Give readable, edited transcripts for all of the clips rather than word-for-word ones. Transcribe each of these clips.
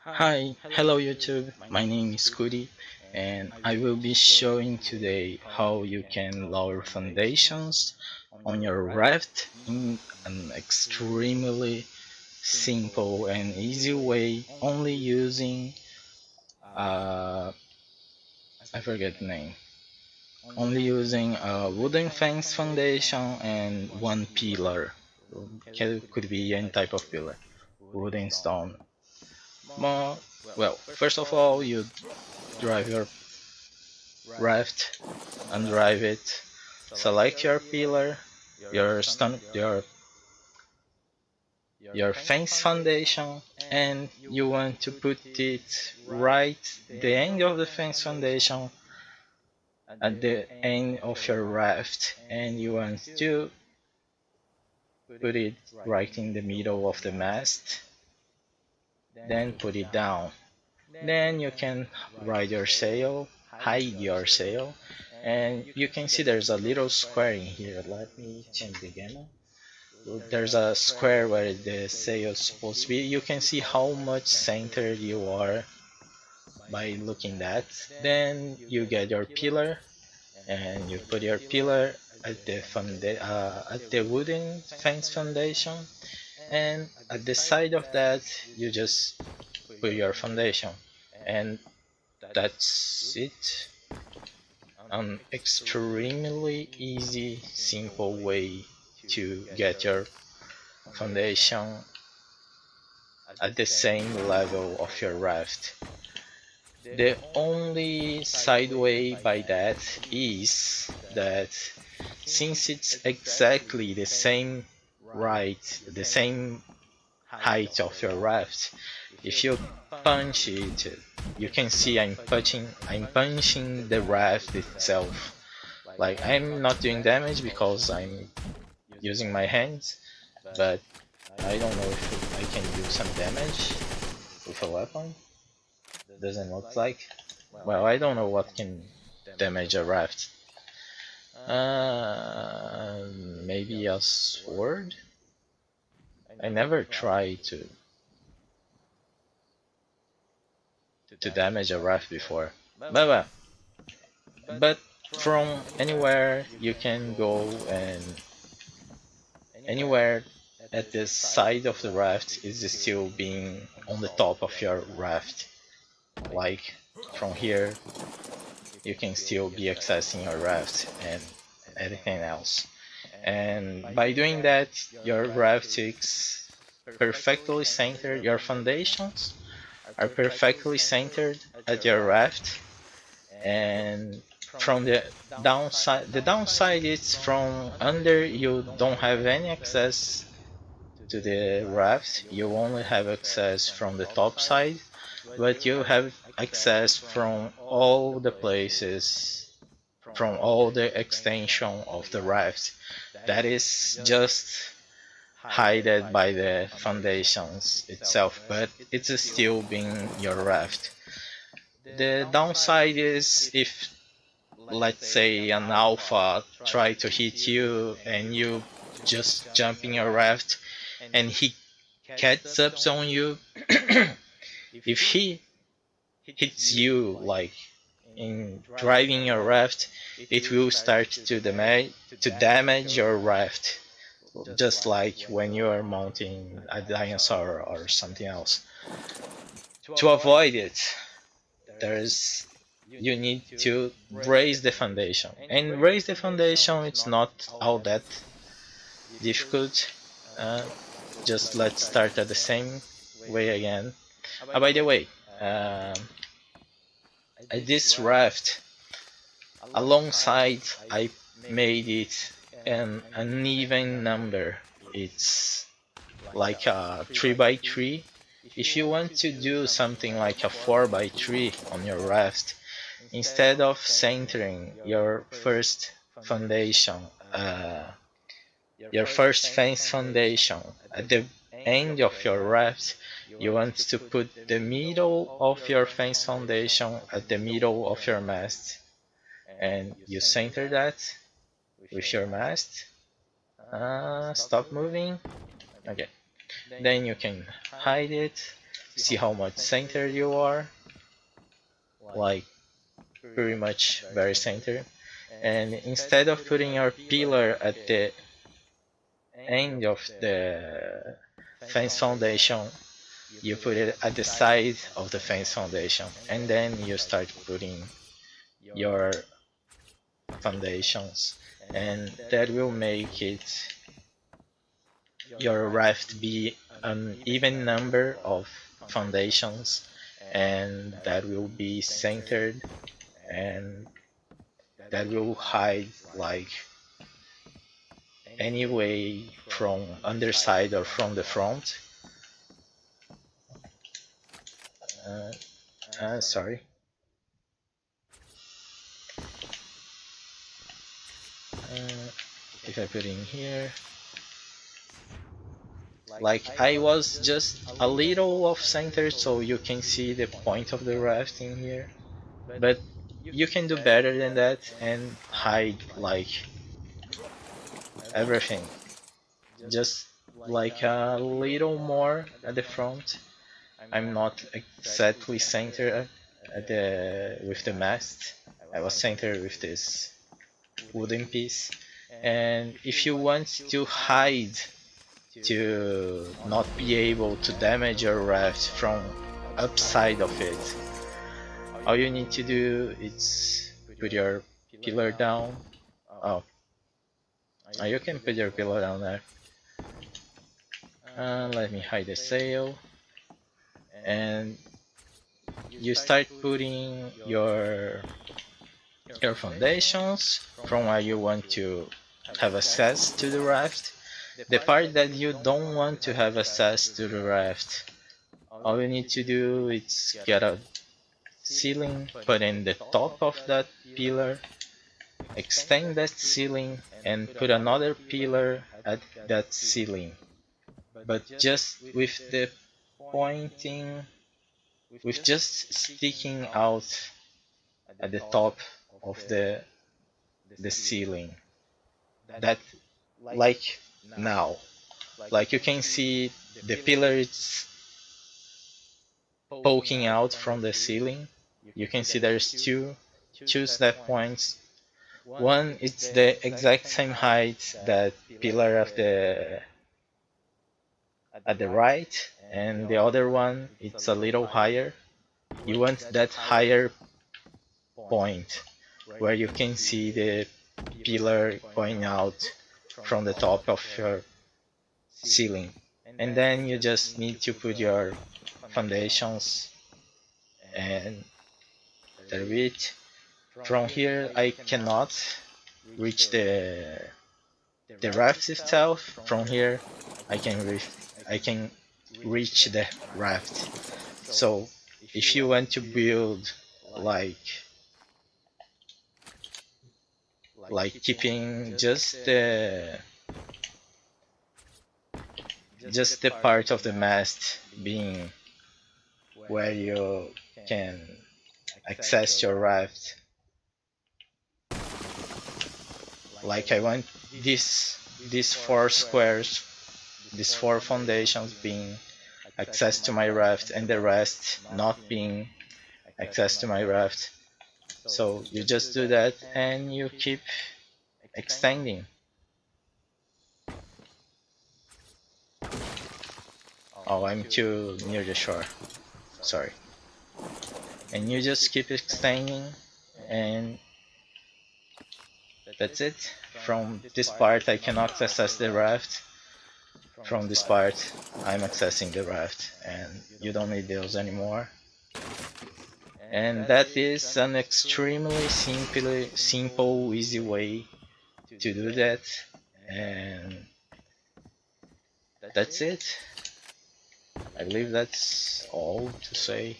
Hi, hello YouTube, my name is Kudi and I will be showing today how you can lower foundations on your raft in an extremely simple and easy way, only using uh, I forget the name, only using a wooden fence foundation and one pillar. Could be any type of pillar, wooden, stone. Well, first of all, you drive your raft, undrive it, select your pillar, your fence foundation, and you want to put it right the end of the fence foundation at the end of your raft, and you want to put it right in the middle of the mast, then put it down. Then you can ride your sail, hide your sail, and you can see there's a little square in here. Let me change the gamma. There's a square where the sail is supposed to be. You can see how much centered you are by looking at. Then you get your pillar and you put your pillar at the wooden fence foundation, and at the side of that you just put your foundation, and that's it. An extremely easy, simple way to get your foundation at the same level of your raft. The only side way by that is that since it's exactly the same height of your raft, if you punch it, you can see I'm punching the raft itself. Like, I'm not doing damage because I'm using my hands, but I don't know if I can do some damage with a weapon. Doesn't look like. Well, I don't know what can damage a raft. Maybe a sword? I never tried to damage a raft before. But from anywhere you can go, and anywhere at the side of the raft is still being on the top of your raft. Like from here you can still be accessing your raft and everything else. And by doing that, your raft is perfectly centered, your foundations are perfectly centered at your raft. And from the downside is from under you don't have any access to the raft, you only have access from the top side, but you have access from all the places, from all the extension of the raft that is just hidden by the foundations itself, but it's still being your raft. The downside is if, let's say, an alpha try to hit you and you just jump in your raft and he catches up on you. If he hits you like in driving your raft, it will start to damage your raft, just like when you are mounting a dinosaur or something else. To avoid it, there's you need to raise the foundation, and raise the foundation it's not all that difficult. uh, just let's start at the same way again. By the way, um, this raft alongside I made it an uneven number. It's like a 3 by 3. If you want to do something like a 4 by 3 on your raft, instead of centering foundation, uh, your first fence foundation at the end of your raft, you want to put the middle of your fence foundation at the middle of your mast, and you center that with your mast. Stop moving. Okay. Then you can hide it, see how much center you are, like pretty much very center. And instead of putting your pillar at the end of the fence foundation, you put it at the side of the fence foundation, and then you start putting your foundations, and that will make it your raft be an even number of foundations, and that will be centered, and that will hide like any way from underside or from the front. Sorry. If I put in here, like I was just a little off center, so you can see the point of the raft in here, but you can do better than that and hide like everything, just like a little more at the front. I'm not exactly centered at the with the mast. I was centered with this wooden piece, and if you want to hide to not be able to damage your raft from upside of it, all you need to do is put your pillar down. Oh, you can put your pillar down there. Let me hide the sail, and you start putting your foundations from where you want to have access to the raft. The part that you don't want to have access to the raft, all you need to do is get a ceiling, put in the top of that pillar, extend that ceiling, and put another pillar at that ceiling. But just with the pointing, with just sticking out at the top of the ceiling. That, like now, like you can see the pillar is poking out from the ceiling. You can see there's two snap points. One is the exact same height that pillar of the at the right, and the other one it's a little higher. You want that higher point where you can see the pillar going out from the top of your ceiling, and then you just need to put your foundations, and that's it. From here I cannot reach the raft itself. From here I can reach the raft. So if you want to build like keeping just the part of the mast being where you can access your raft, like I want these four squares, these four foundations being access to my raft, and the rest not being access to my raft. So you just do that and you keep extending. Oh, I'm too near the shore. Sorry. And you just keep extending, and that's it. From this part I cannot access the raft. From this part I'm accessing the raft, and you don't need those anymore. And that is an extremely simple, easy way to do that. And that's it. I believe that's all to say.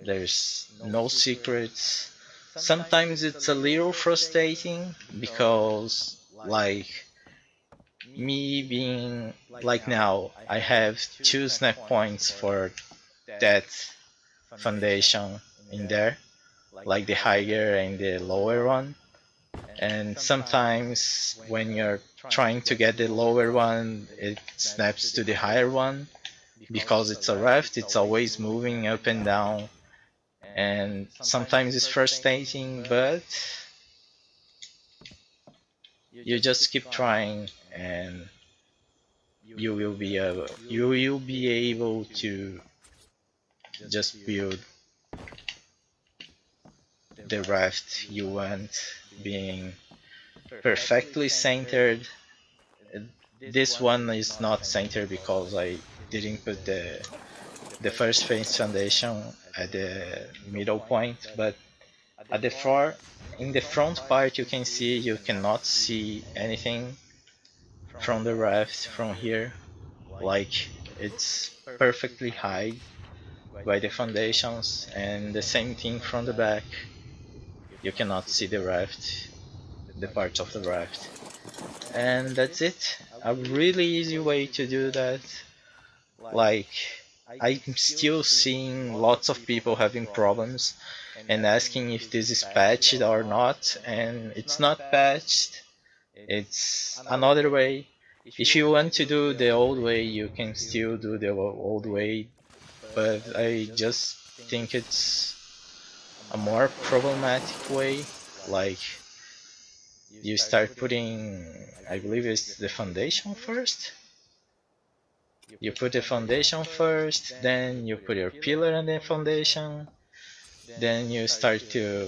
There's no secrets. Sometimes it's a little frustrating because, like, me being like now, I have two snap points for that foundation in there, like the higher and the lower one. And sometimes when you're trying to get the lower one, it snaps to the higher one. because it's a raft, it's always moving up and down, and sometimes it's frustrating, but you just keep trying and you will be able to just build the raft you want, being perfectly centered. This one is not centered because I didn't put the first phase foundation at the middle point, but at the far in the front part you can see you cannot see anything from the raft from here, like it's perfectly high by the foundations, and the same thing from the back, you cannot see the raft, the parts of the raft. And that's it. A really easy way to do that. Like, I'm still seeing lots of people having problems and asking if this is patched or not, and it's not patched. It's another way. If you want to do the old way, you can still do the old way, but I just think it's a more problematic way. Like, you start putting, I believe it's the foundation first. You put the foundation first, then you put your pillar on the foundation, then you start to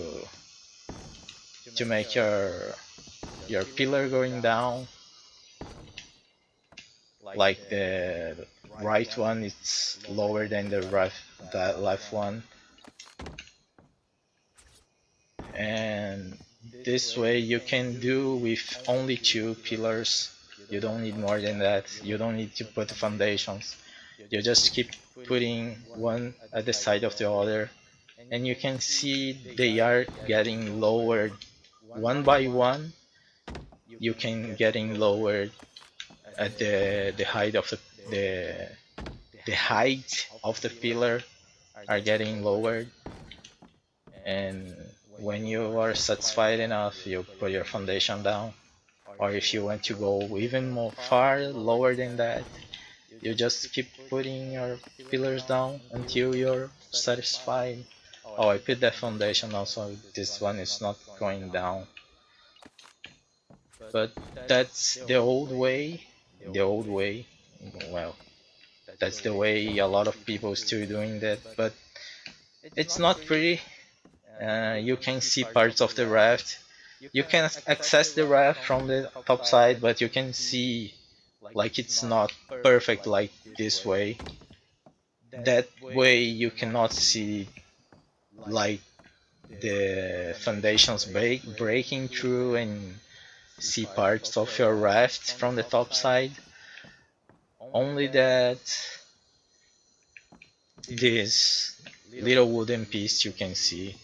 make your pillar going down. Like the right one, it's lower than the left one, and this way you can do with only two pillars. You don't need more than that. You don't need to put foundations. You just keep putting one at the side of the other, and you can see they are getting lowered one by one. You can getting lowered at the height of the height of the pillar are getting lowered, and when you are satisfied enough, you put your foundation down. Or if you want to go even more far lower than that, you just keep putting your pillars down until you're satisfied. Oh, I put that foundation also. This one is not going down. But that's the old way. The old way. Well, that's the way a lot of people still doing that. But it's not pretty. You can see parts of the raft. You can access the raft from the top side, but you can see like it's not perfect like this way. That way you cannot see like the foundations breaking through and see parts of your raft from the top side. Only that this little wooden piece you can see.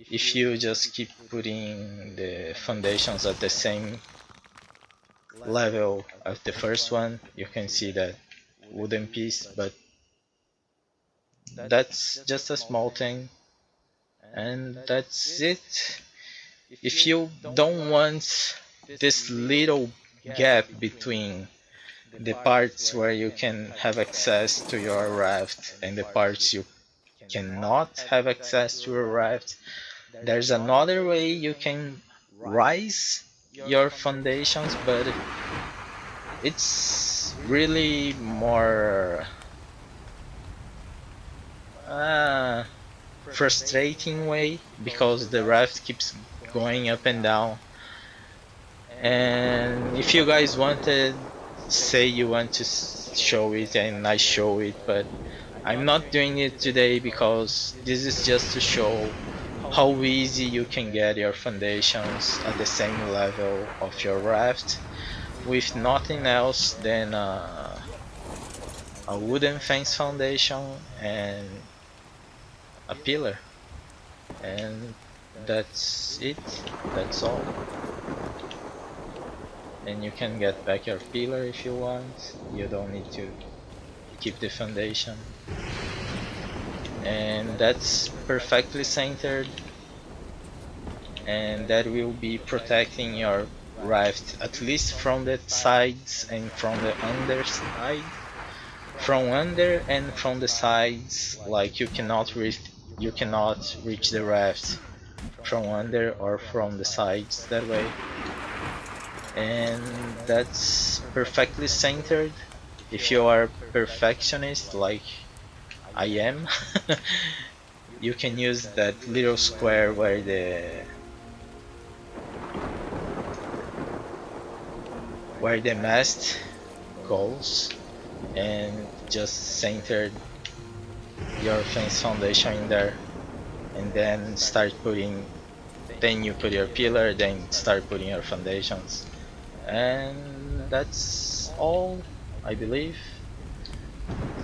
If you just keep putting the foundations at the same level as the first one, you can see that wooden piece, but that's just a small thing, and that's it. If you don't want this little gap between the parts where you can have access to your raft and the parts you cannot have access to your raft, there's another way you can rise your foundations, but it's really more frustrating way, because the raft keeps going up and down. And if you guys wanted, say you want to show it and I show it, but I'm not doing it today because this is just to show how easy you can get your foundations at the same level of your raft with nothing else than a wooden fence foundation and a pillar, and that's it. That's all. And you can get back your pillar if you want. You don't need to keep the foundation, and that's perfectly centered, and that will be protecting your raft at least from the sides and from the underside. from under and from the sides. Like you cannot reach the raft from under or from the sides that way. And that's perfectly centered. If you are perfectionist like I am, you can use that little square where the mast goes, and just center your fence foundation in there, and then then you put your pillar, then start putting your foundations, and that's all, I believe.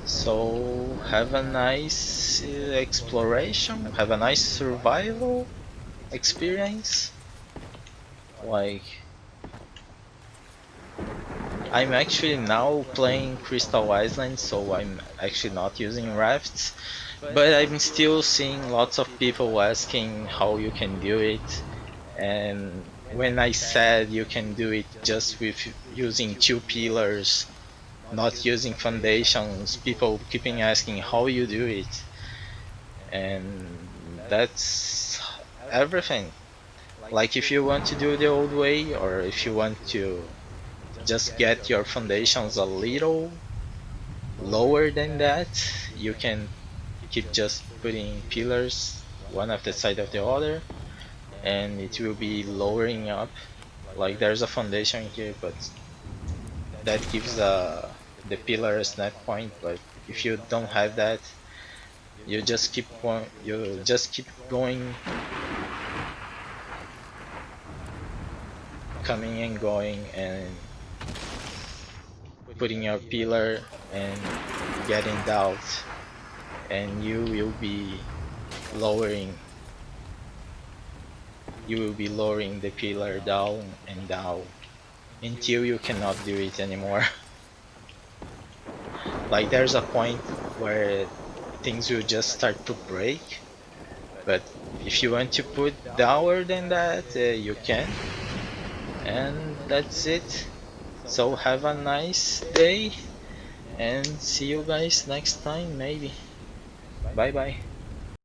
So have a nice exploration, have a nice survival experience. Like, I'm actually now playing Crystal Island, so I'm actually not using rafts, but I'm still seeing lots of people asking how you can do it. And when I said you can do it just with using two pillars, not using foundations, people keeping asking how you do it. And that's everything. Like, if you want to do the old way, or if you want to just get your foundations a little lower than that, you can keep just putting pillars one at the side of the other, and it will be lowering up. Like, there's a foundation here, but that gives the pillar a snap point. But if you don't have that, you just keep going, coming and going, and putting your pillar and getting down, and lowering you will be lowering the pillar down and down until you cannot do it anymore. Like, there's a point where things will just start to break, but if you want to put downward than that, you can. And that's it. So have a nice day, and see you guys next time, maybe. Bye bye.